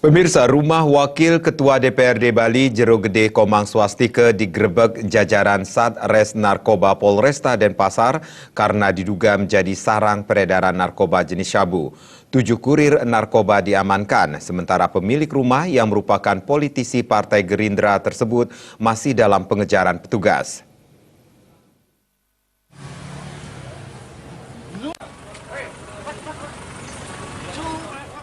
Pemirsa, rumah Wakil Ketua DPRD Bali Jero Gede Komang Swastika digerebek jajaran Satres Narkoba Polresta Denpasar karena diduga menjadi sarang peredaran narkoba jenis syabu. 7 kurir narkoba diamankan, sementara pemilik rumah yang merupakan politisi Partai Gerindra tersebut masih dalam pengejaran petugas.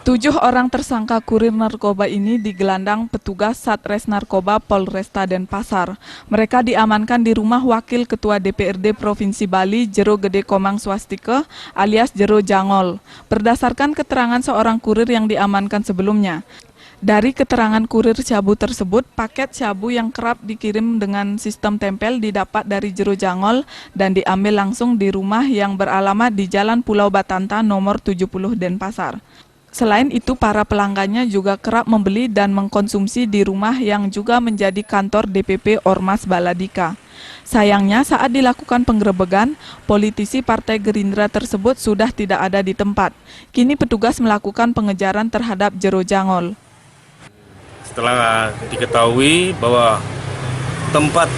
7 orang tersangka kurir narkoba ini digelandang petugas Satres Narkoba Polresta Denpasar. Mereka diamankan di rumah Wakil Ketua DPRD Provinsi Bali Jero Gede Komang Swastika alias Jero Jangol. Berdasarkan keterangan seorang kurir yang diamankan sebelumnya. Dari keterangan kurir syabu tersebut, paket syabu yang kerap dikirim dengan sistem tempel didapat dari Jero Jangol dan diambil langsung di rumah yang beralamat di Jalan Pulau Batanta nomor 70 Denpasar. Selain itu, para pelanggannya juga kerap membeli dan mengkonsumsi di rumah yang juga menjadi kantor DPP Ormas Baladika. Sayangnya, saat dilakukan penggerebekan, politisi Partai Gerindra tersebut sudah tidak ada di tempat. Kini petugas melakukan pengejaran terhadap Jero Jangol. Setelah diketahui bahwa tempat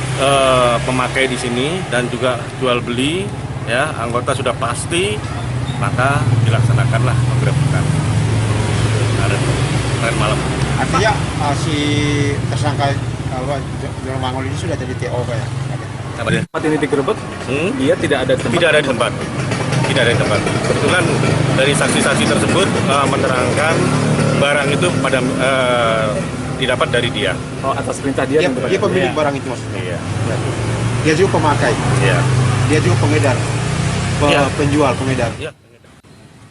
pemakai di sini dan juga jual beli, ya anggota sudah pasti, maka dilaksanakanlah penggerebekan. Kemarin malam. Artinya si tersangka Jero Jangol ini sudah jadi TO ya? Tempat ini digerebek, dia tidak ada di tempat. Tidak ada di tempat. Tidak ada di tempat. Kebetulan dari saksi-saksi tersebut menerangkan barang itu pada didapat dari dia. Oh, atas perintah dia. Dia pemilik barang itu maksudnya. Iya. Dia juga pemakai. Iya. Dia juga pengedar. Penjual, pengedar. Iya.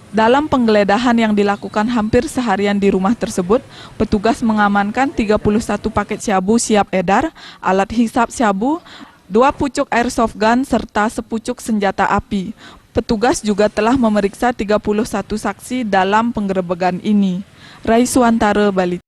Dalam penggeledahan yang dilakukan hampir seharian di rumah tersebut, petugas mengamankan 31 paket syabu siap edar, alat hisap syabu, 2 pucuk airsoft gun, serta sepucuk senjata api. Petugas juga telah memeriksa 31 saksi dalam penggerebekan ini. Raisuantara, Bali.